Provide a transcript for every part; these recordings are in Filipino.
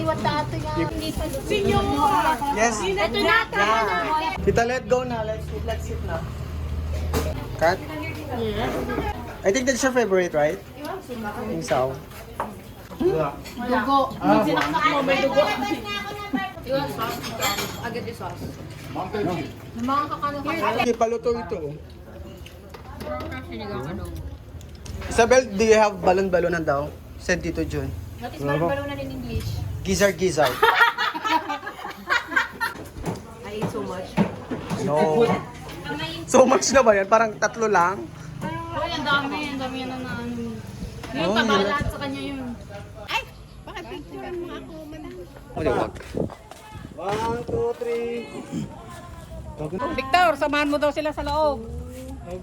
what the ate nga. Hindi pa doon. Senyor! Yes. Ito na, tama na. Kita, let go na. Let's sit na. Kat? Yeah. I think that's your favorite, right? Yung saw. Dugo. Sinaksak mo, may dugo. Yung sauce. Agad yung sauce. Yung mga kakano ka. Okay, paluto ito. Sinigang ano. Isabel, do you have balon-balonan daw? Said Tito Jun. What is balon-balonan in English? Gizzard. I eat so much. No. So much na ba yan? Parang 3 lang? Uy, ang dami yan na ano. Yung Oh, taba yun. lahat sa kanya yun. Ay! Baka picture mo ako, madam. Wag. 1, 2, 3. Victor, samahan mo daw sila sa loob.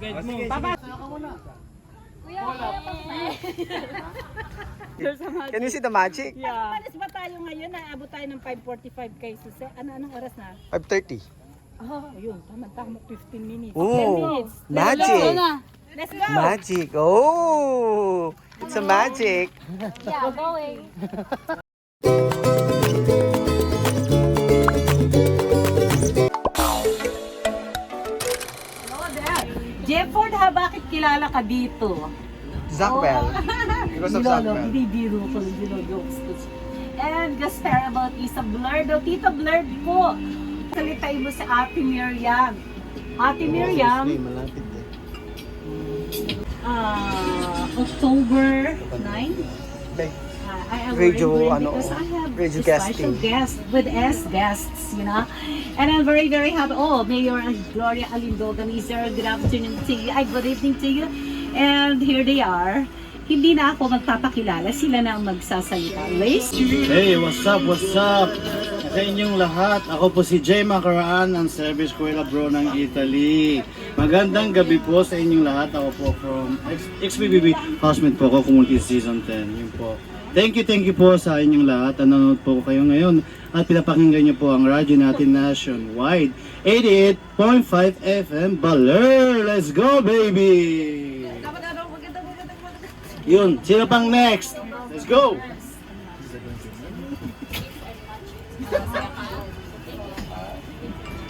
Guide mo. Papa. Can you see the magic? Yeah. Palis ba tayo ngayon? Naabot tayo ng 5:45 kay Suse. Anong oras na? 5:30. Oh, yun. Tama-tama 15 minutes. 10 Oh, minutes. magic. Let's go. Magic. Oh, it's a magic. Yeah, going. Jefford ha, bakit kilala ka dito? Zackwell. Because of Zackwell. Hindi biro ko, jokes. And Gaspar about Isa Blurred. Tito Blurred po. Salitain mo sa Ate Miriam. Ate Miriam, Malapit eh. October 9. Like, I am Radio, very glad ano, because I have radio a special guesting. guest with guests, you know. And I'm very, very happy. Oh, Mayor Gloria Alindogan is there. Good afternoon to you. Good evening to you. And here they are. Hindi na ako magpapakilala. Sila na ang magsasalita. Lace? Hey, what's up? Sa inyong lahat, ako po si Jay Macaraan, ang Service Escuela Bro ng Italy. Magandang gabi po sa inyong lahat. Ako po from XBBB housemate po ako, Community Season 10. Yun po. Thank you po sa inyong lahat. Nanonood po kayo ngayon at pinapakinggan niyo po ang radyo natin nationwide. 88.5 FM Baler. Let's go, baby! Yun, sino pang next? Let's go!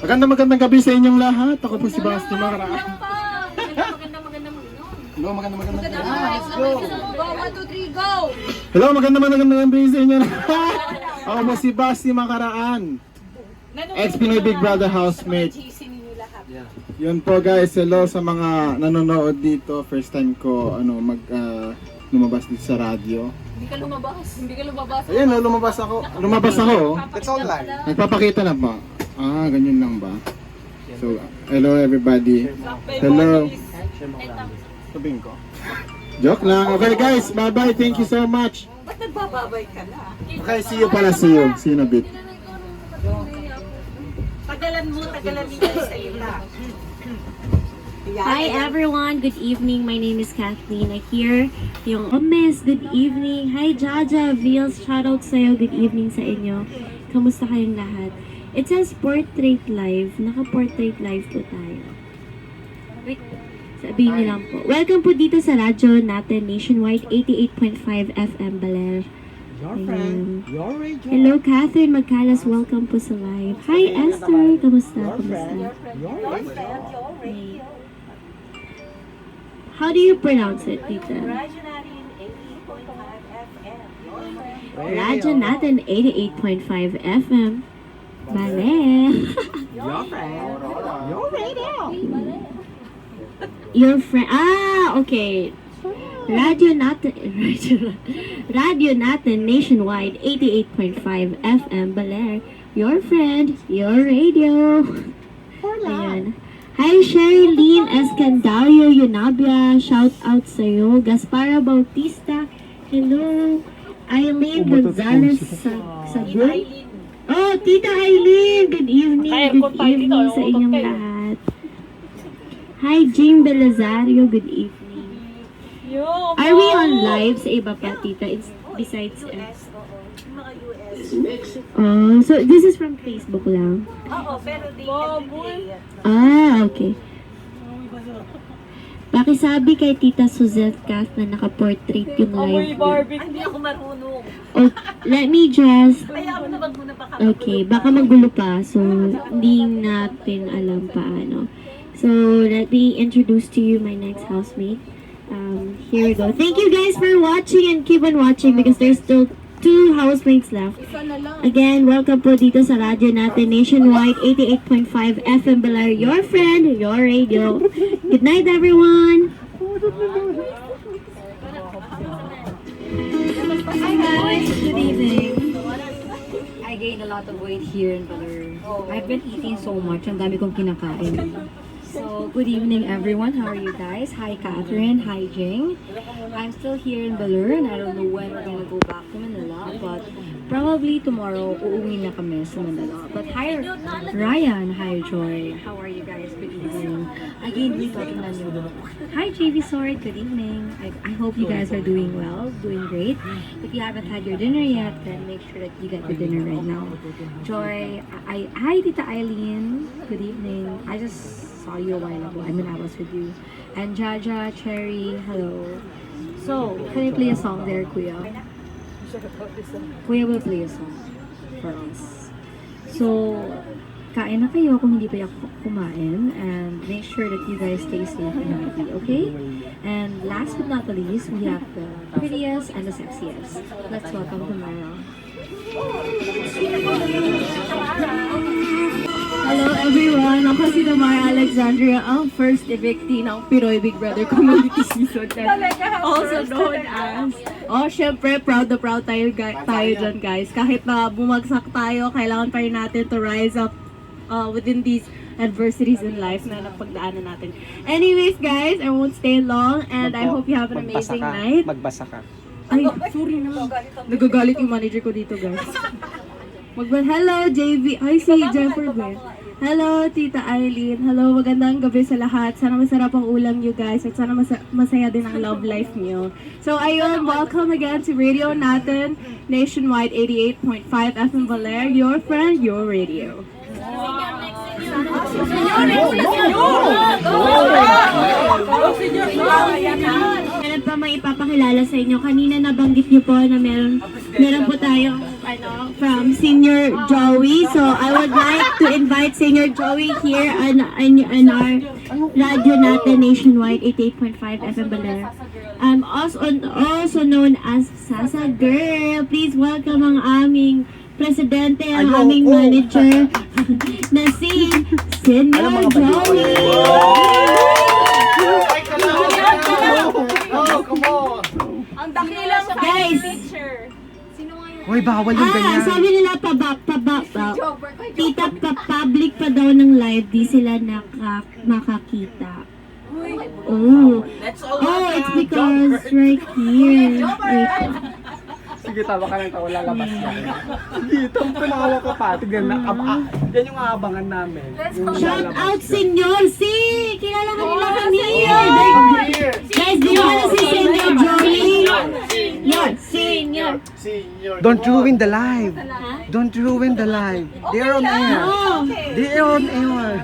Magandang gabi sa inyong lahat. Ako po si Basti Macaraan. Hello, magandang Let's go! Go, 1, 2, 3, go! Hello, magandang gabi sa inyo lahat. Ako po si Basti Macaraan. Ex-Pinoy Big Brother housemate. Yun po guys, hello sa mga nanonood dito. First time ko lumabas dito sa radyo. Hindi ka lumabas. Ayun, lumabas ako. It's online. Nagpapakita na ba? Ah, ganyan lang ba? So, hello everybody. Hello. Sabihin ko. Joke lang. Okay guys, bye-bye. Thank you so much. Ba't nagbababay ka na? Okay, see you in a bit. Tagalan niyo sa ila. Hi everyone, good evening. My name is Kathleen. I hear yung Miss, good evening. Hi Jaja, Vils, shoutout sa'yo. Good evening sa inyo. Kamusta kayong lahat? It says Portrait Live. Naka-Portrait Live po tayo. Wait, sabihin niyo lang po. Welcome po dito sa radyo natin nationwide, 88.5 FM Baler. Your friend. Your radio. Hello Catherine Magcalas, welcome po sa live. Hi Esther, kamusta? Your radio. How do you pronounce it, Tita? Radyo natin 88.5 FM. Baler. Your friend. Your radio. Your friend. Ah, okay. Radio natin nationwide 88.5 FM Baler. Your friend, your radio. Ayan. Hi Sherilyn Escandario Yunabia, shout out sa'yo. Gaspara Bautista, hello. Eileen Gonzalez Sabun. Oh, Tita Eileen, good evening. Good evening sa inyong lahat. Hi Jim Belizario, good evening. Are we on live sa iba pa, Tita? It's besides us. Oh, so this is from Facebook lang? Oo, pero di everyday. Ah, okay. Pakisabi kay Tita Suzette Kath na naka-portrait yung live. Hindi ako marunong. Oh, let me just... Okay, baka magulo pa. So, hindi natin alam paano. So, let me introduce to you my next housemate. Here we go. Thank you guys for watching and keep on watching because there's still 2 housemates left. Again, welcome po dito sa radyo natin, Nationwide 88.5 FM Baler, your friend, your radio. Good night, everyone! Hi guys, good evening. I gained a lot of weight here in Baler. I've been eating so much, ang dami kong kinakain. So, good evening everyone. How are you guys? Hi Catherine, hi Jing. I'm still here in Baler and I don't know when we're gonna go back to Manila, but probably tomorrow uuwi na kami sa Manila. But hi Ryan, hi Joy. How are you guys? Good evening. Again, we talking na nyo. Hi JV Sword, good evening. I hope you guys are doing well, doing great. If you haven't had your dinner yet, then make sure that you get your dinner right now. Joy, hi Tita Eileen, good evening. I just saw you a while ago. I mean, I was with you. And Jaja, Cherry, hello. So, can you play a song there, Kuya? Kuya will play a song for us. So, kain na kayo kung hindi pa kumain. And make sure that you guys stay safe and healthy, okay? And last but not the least, we have the prettiest and the sexiest. Let's welcome Tamara. Hello everyone! Ako si Tamara Alexandria, ang first evictee ng Pinoy Big Brother Community Season 10. Also known as... syempre, proud na proud tayo dyan guys. Kahit na bumagsak tayo, kailangan pa rin natin to rise up within these adversities in life na napagdaanan natin. Anyways guys, I won't stay long and I hope you have an amazing night. Magbasa ka. Ay, sorry naman. Nagagalit yung manager ko dito guys. Hello, JV. Ay, si Jennifer Bell. Hello, Tita Eileen. Hello, magandang gabi sa lahat. Sana masarap ang ulam nyo, guys. At sana masaya din ang love life nyo. So, ayun, welcome again to radio natin, Nationwide 88.5 FM Baler, your friend, your radio. Meron pa may ipapakilala sa inyo. Kanina nabanggit niyo po na meron po tayong from Senior Joey. So I would like to invite Senior Joey here on our radio natin, Nationwide 88.5 FM Baler. Also known as Sasa Girl. Please welcome ang aming presidente, ang aming manager na si Senior Joey. Ang dakilang Guys, Hoy, bawal yung ganyan. sabi nila tita, public pa daw ng live, di sila makakita. Oh, it's because right here. Sige, tawa ka lang, tawa lalabas ka. Sige, tumawa ka pa. Tignan na, yan yung aabangan namin. Shout out Senior C! Kilala ka nila kami! Guys, di ba na si Senior Joey? Senior! Don't ruin the live. Don't ruin the live. They are on air. They are on air.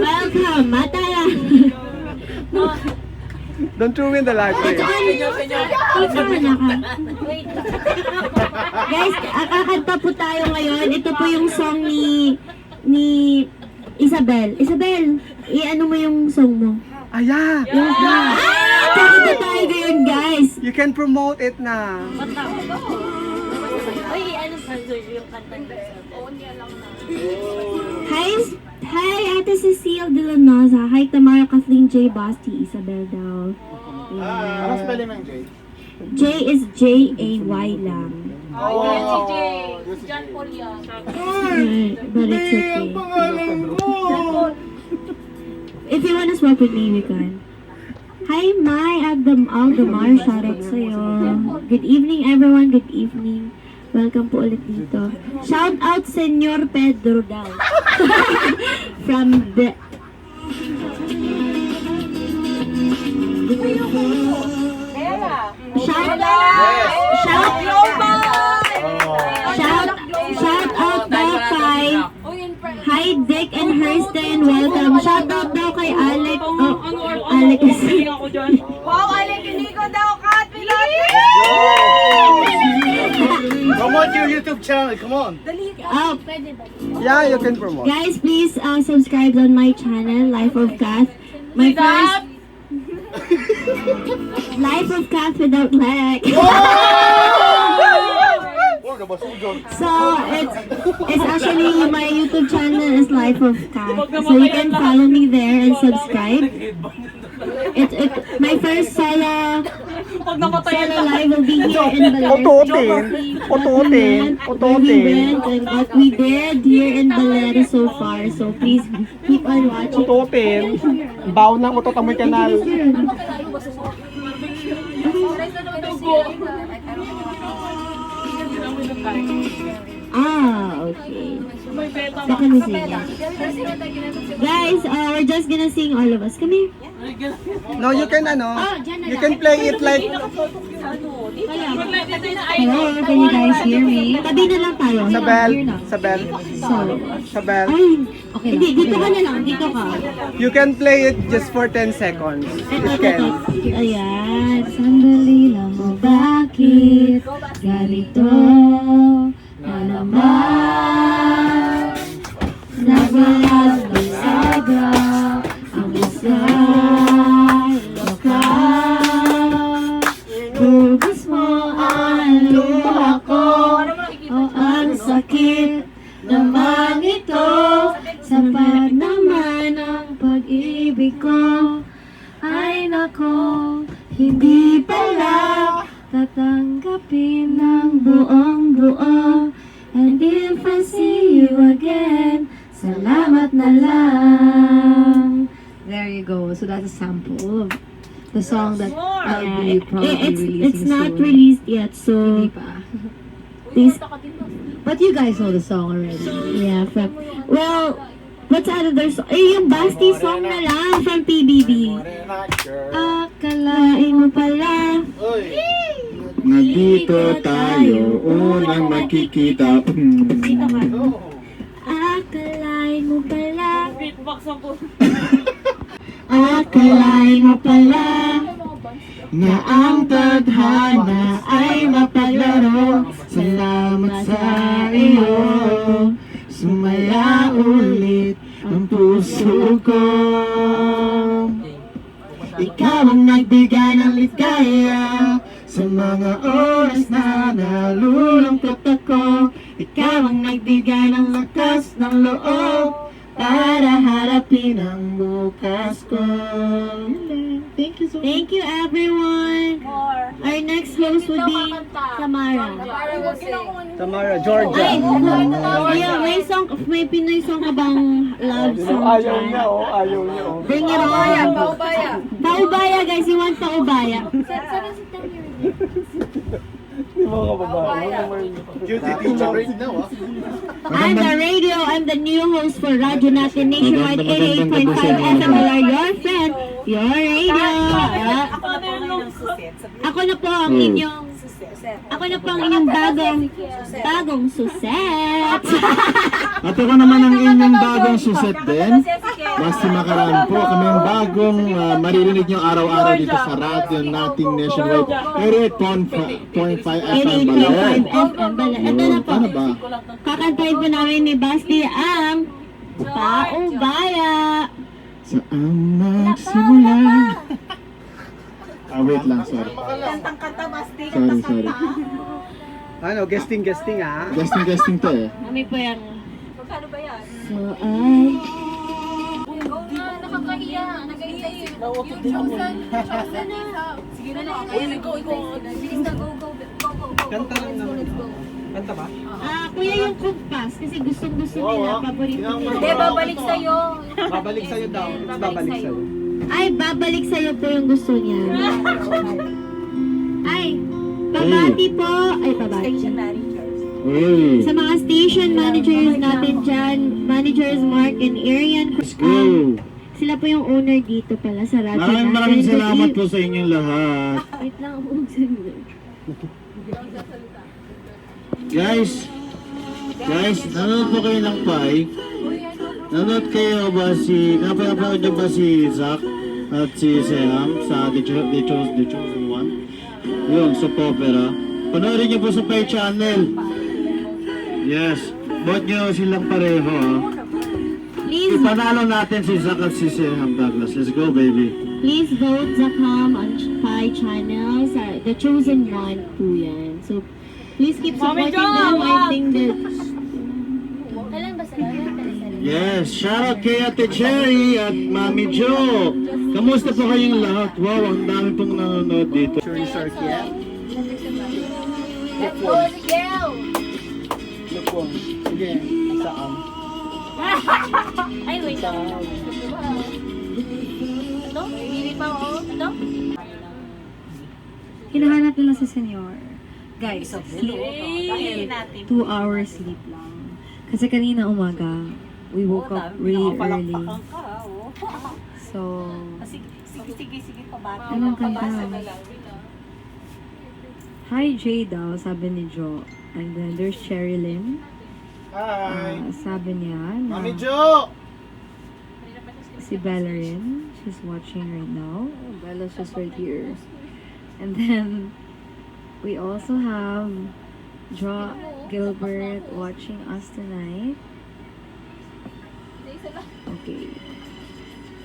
Welcome, Matala! Don't ruin the live. Guys, kakanta po tayo ngayon. Ito po yung song ni Isabel. Isabel, i-ano mo yung song mo? Aya! Kakanta tayo ngayon, guys. You can promote it na. Hi, Ate Cecile de la Noza. Hi, Tamara, Kathleen J. Basti, Isabel daw. Ano spelling ng J? J is J-A-Y lang. si Jay. John Paul yan. But it's okay. If you wanna swap with me, we can. Hi, Mai Aldemar. Shoutout sa'yo. Good evening, everyone. Good evening. Welcome po ulit dito. Shout out Senyor Pedro daw. From the... Shout out daw kay... Hi, Dick and Hurston. Welcome. Shout out daw kay Alec. Alec. Wow, Alec, hindi ko daw cut. YouTube channel, come on. Oh, Yeah, you can promote. guys, please subscribe on my channel, Life of Kath. My first Life of Kath without leg. So it's actually my YouTube channel is Life of Kath. So you can follow me there and subscribe. My first solo live will be here in Baler. Ututin. And what we did here in Baler so far. So please keep on watching. Ututin. Baon ng utot ang may kanal. Okay. Baka na sing. Guys, we're just gonna sing all of us. Come here. No, you can you can play it like Hello, can you guys hear me? Tabi na lang tayo. sa bell. So, Sa bell. ay, okay. Hindi, dito ka na lang. Dito ka. You can play it just for 10 seconds. You can. Ayan, sandali lang mo. Bakit ganito na naman? Nagbalas ng saga ang isa'y wakas. Bugis mo ang luha ko, o ang sakit naman ito. Sapat naman ang pag-ibig ko. Ay nako, hindi pala tatanggapin ng buong buo. And if I see you again, salamat na lang. There you go. So that's a sample of the song that I'll be probably releasing It's not soon. released yet, so Hindi pa. please. But you guys know the song already. Yeah, well, what's another song? Yung Basti song na lang from PBB. Akalain mo pala. Nandito tayo, unang makikita. Akalain mo pala. Akalain mo pala Na ang tadhana ay mapaglaro. Salamat sa iyo. Sumaya ulit ang puso ko. Ikaw ang nagbigay ng ligaya sa mga oras na nalulungkot ako. Ikaw ang nagbigay ng lakas ng loob para harapin ang bukas ko. Thank you so much. Thank you, everyone. Our next host would be Samara. Tamara, Georgia. Ay, yeah, may Pinoy song ka bang love song Ayaw dyan? niya, ayaw niya, Bring it on. Paubaya, guys. You want paubaya? Di ba kababae? I'm the radio. I'm the new host for Radyo Natin Nationwide 88.5 FM. Your friend, your radio. Ako na po ang inyong bagong suset. At ako naman ang inyong bagong suset din. Basti Makaraan po. Kami ang bagong maririnig nyo araw-araw dito sa radio nating nationwide. 88.5 FM Baler. 88.5 FM Baler. Ito na po. Ano ba? Kakantahin po namin ni Basti ang Paubaya. Saan nagsimula? Wait lang, sorry. Sorry. Ano, guesting ah. Guesting to eh. Kami po yan. So I Nakakahiya. Nagahiya yun. Yung chosen. Sige na lang. Go. Sige na, go. Kanta lang naman. Kanta ba? Kuya yung kumpas kasi gustong-gusto nila, paborito nila. Hindi, babalik sa'yo. Babalik sa'yo daw. Babalik sa'yo. Ay, babalik sa'yo po yung gusto niya. Ay, pabati po. Ay, pabati. Hey, Sa mga station managers natin dyan, managers Mark and Arian. let's go! Sila po yung owner dito pala sa radyo natin. Maraming salamat po sa inyong lahat. Wait lang, magsabi. Guys, nanonood po kayo ng Pai. Nanonood kayo ba napapanood nyo ba si Zach at si Sam sa The Chosen One? Yun, sa Popera. Panoorin nyo po sa Pai channel. Yes. Vote nyo silang pareho, ah. Please, Ipanalo natin si Zack at si Sam Douglas. Let's go, baby. please vote Zakam on Pi channels. The chosen one po yan. So, please keep supporting them. I think that... Yes, shout out kay Ate Cherry at Mami Jo. Kamusta po kayong lahat? Wow, ang dami pong nanonood dito. Sure, circuit. Let's go, Miguel! Lupon. Sige, saan? Ay, wait lang. Ano? Hindi pa ako. Ano? Hinahanap nila si Senyor. Guys, sleep. 2 hours sleep lang. Kasi kanina umaga, we woke up really early. So, Sige, pabata. anong kanta? Hi Jay daw, sabi ni Jo. And then there's Sherilyn. Hi! Sabi niya na Mami Jo! si Bella rin. She's watching right now. Oh, Bella's just right here. And then we also have Jo Gilbert watching us tonight. Okay.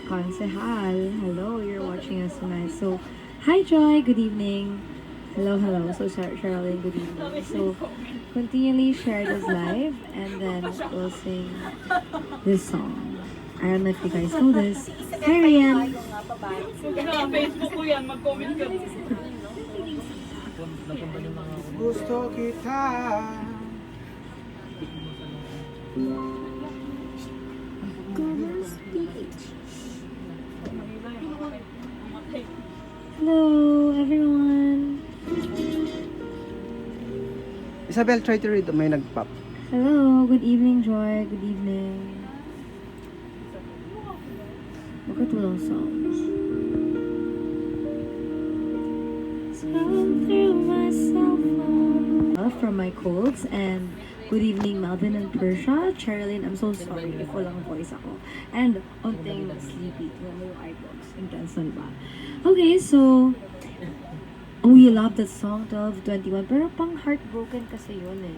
Konsehal, hello, you're watching us tonight. So, hi Joy, good evening. Hello. So, Sherilyn, good evening. So, continually share this live and then we'll sing this song. I don't know if you guys know this. Hi, Rian. Gusto kita. Hello, everyone. Isabel, try to read. May nag-pop. Hello, good evening, Joy. Good evening. Look at those songs. Scroll through my cell phone. From my colds and good evening, Melvin and Persia. Sherilyn, I'm so sorry if walang voice ako. And onting sleepy. Tingnan mo yung eyeballs. Intense na ba? Okay, so oh, you love that song, 12:21. Pero pang heartbroken kasi yun eh.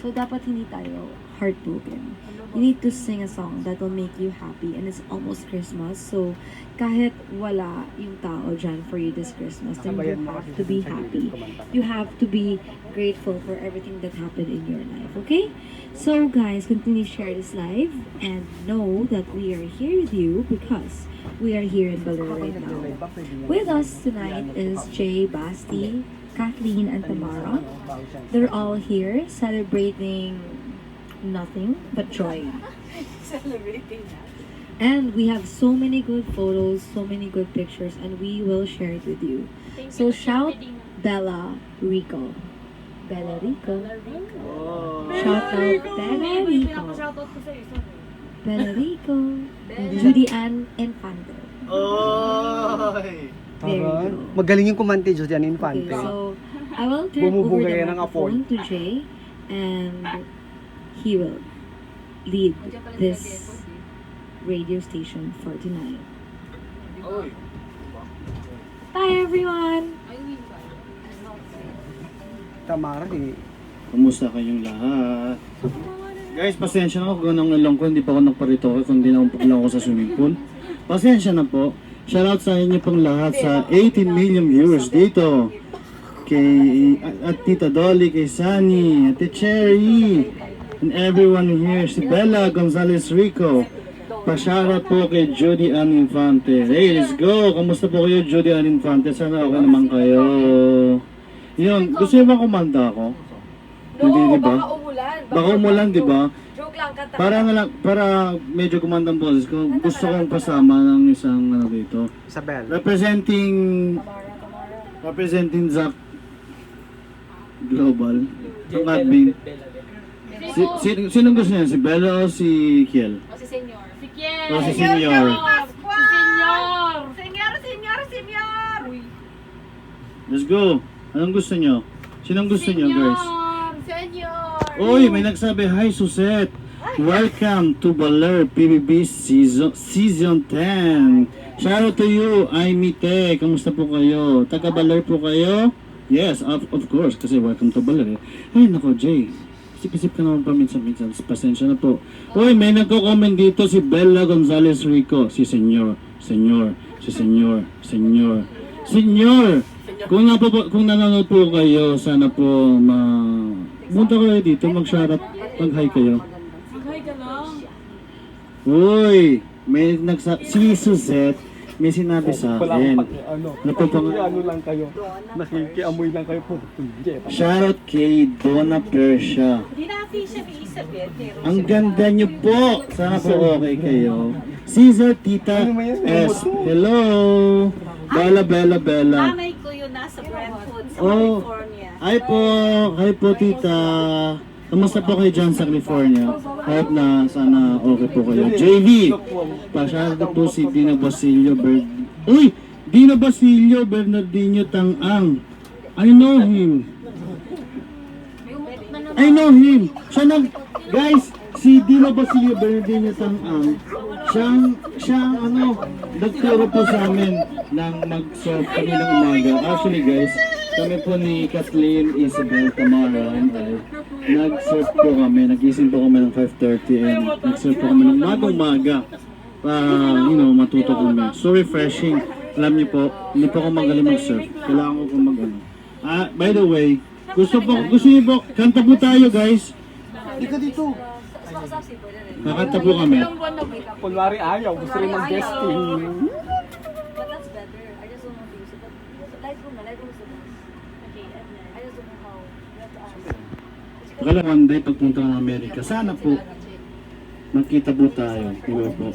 So, dapat hindi tayo heartbroken. You need to sing a song that will make you happy. And it's almost Christmas. So, kahit wala yung tao dyan for you this Christmas, then you have to be happy. You have to be grateful for everything that happened in your life. Okay? So, guys, continue to share this live. And know that we are here with you because we are here in Baler right now. With us tonight is Jay, Basti, Kathleen, and Tamara. They're all here celebrating nothing but joy. And we have so many good photos, so many good pictures, and we will share it with you. So shout Bella Rico. Bella Rico. Shout out Bella Rico. Bella Rico. Judy Ann Infante. Oy! There you go. Magaling yung kumante, Josian Infante. Okay, so I will turn over Bumubugay the yan ng apoy. microphone to Jay, and he will lead this radio station for tonight. Bye, everyone! Tamara, eh. Kamusta kayong lahat? Guys, pasensya na ako kung anong along ko. Hindi pa ako nagparito kundi lang ako sa swimming pool. Pasensya na po. Shoutout sa inyo pong lahat sa 18 million viewers dito. Kay at Tita Dolly, kay Sunny, Ate Cherry, and everyone here. Si Bella Gonzalez Rico. Pa-shoutout po kay Judy Ann Infante. Hey, let's go! Kamusta po kayo, Judy Ann Infante? Sana okay naman kayo. Yun, gusto niyo ba kumanta ako? Hindi, di ba? Baka umulan. Baka umulan, di ba? Joke lang, kanta. Para medyo kumandang boses ko, gusto kong pasama ng isang ano dito. Isabel. Representing Zack Global. Ang admin. Sinong gusto niya? Si Bella o si Kiel? O si Senyor. Si Kiel. O si Senyor. Si Senyor. Senyor. Let's go. Anong gusto niyo? Sinong gusto niyo, guys? Senyor. Uy, may nagsabi, hi Suset. Welcome to Baler PBB Season 10. Shout out to you, Aimite. Kamusta po kayo? Taga Baler po kayo? Yes, of course, kasi welcome to Baler. Ay, nako, Jay. isip-isip ka naman paminsan-minsan. Pasensya na po. Uy, may nagko-comment dito si Bella Gonzalez Rico. Si Senyor. Kung nanonood po kayo, sana po punta kayo dito, mag-shoutout, mag-hi kayo. Mag-hi ka lang. Uy, si Suzette, may sinabi sa akin. Ano lang kayo. Nakikiamoy lang kayo po. Shoutout kay Donna Persia. Hindi na official ni Isabel, pero Ang ganda niyo po. Sana po okay kayo. Caesar Tita S. Hello. Bella. nanay ko yun nasa Brentwood sa Oh. California. Hi po tita. Kamusta po kayo dyan sa California? Hope na sana okay po kayo. JV. Pasyado po si Dina Basilio Dina Basilio Bernardino Tang-ang. I know him. Guys, si Dina Basilio Bernardino Tang-ang, siyang nagturo po sa amin ng mag-surf kami ng umaga. Actually guys, kami po ni Kathleen, Isabel, Tamara, and I, nag-surf po kami, nagising po kami ng 5:30 and nag-surf po kami ng umaga para, matuto kami. So refreshing. Alam niyo po, hindi po ako magaling mag-surf. Kailangan ko po by the way, gusto niyo po, kanta po tayo guys. Dito dito. Kakanta po kami. Kunwari ayaw, gusto rin mag-guesting. But that's better. I just don't know how to use it. But Lightroom is the best. Okay, I just don't know how. You have to ask. Baka lang one day pagpunta ng Amerika, sana po magkita po tayo. Diba po?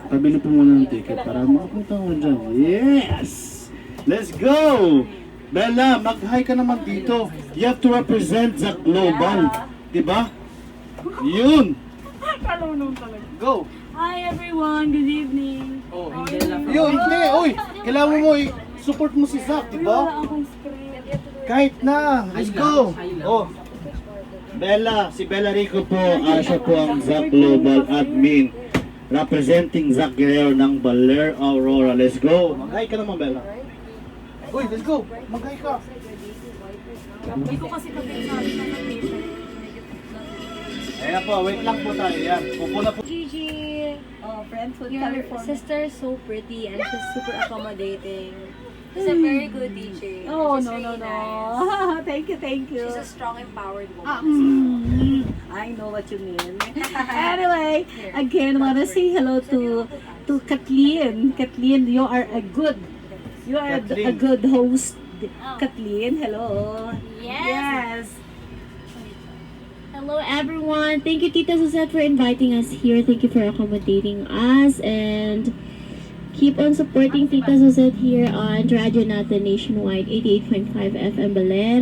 Pabili po muna ng ticket para makapunta ko dyan. Yes! Let's go! Bella, mag-hi ka naman dito. You have to represent Zach Global. Diba? Yun! Go! Hi everyone, good evening. Yun, hindi! Uy! Kailangan mo support mo si Zach, diba? Kahit na! Let's go! Oh! Bella, si Bella Rico po, siya po ang Zach Global Admin. Representing Zach Guerrero ng Baler Aurora. Let's go! Mag-hi ka naman, Bella. Uy, let's go! Mag-hi ka! Hindi ko kasi pag-sabi ng t-shirt. Ayan po, wait lang po tayo. Yan, pupuna po. Gigi, Brentwood, your California. sister is so pretty and she's super accommodating. She's a very good teacher. Oh, She's no. really nice. Thank you. She's a strong, empowered woman. I know what you mean. Anyway, again, wanna say hello to Kathleen. Kathleen, you are a good host. Kathleen, hello. Yes. Hello everyone. Thank you Tita Suzette for inviting us here. Thank you for accommodating us and keep on supporting Tita Suzette here on Radio Natin Nationwide 88.5 FM Baler.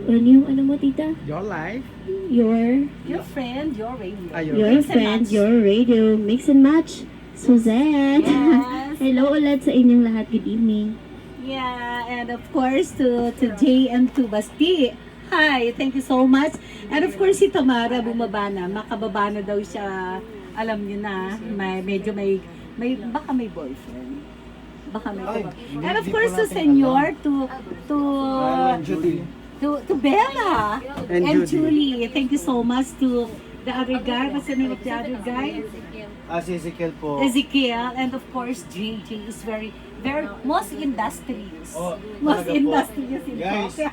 Ano mo Tita? Your life. Your friend, your radio. Your friend, your radio. Mix and match. Suzette. Yes. Hello ulit sa inyong lahat. Good evening. Yeah, and of course to Jay and to Basti. Hi, thank you so much. And of course si Tamara bumaba na, makababa na daw siya. Alam niyo na, baka may boyfriend. Baka may boyfriend. And of course to Senyor, to Bella and Julie. Thank you so much to the other guy. What's the name of the other guy? Si Ezekiel po. Ezekiel, and of course JJ is very most industrious. Oh, Most talaga po. industrious in Guys, talk.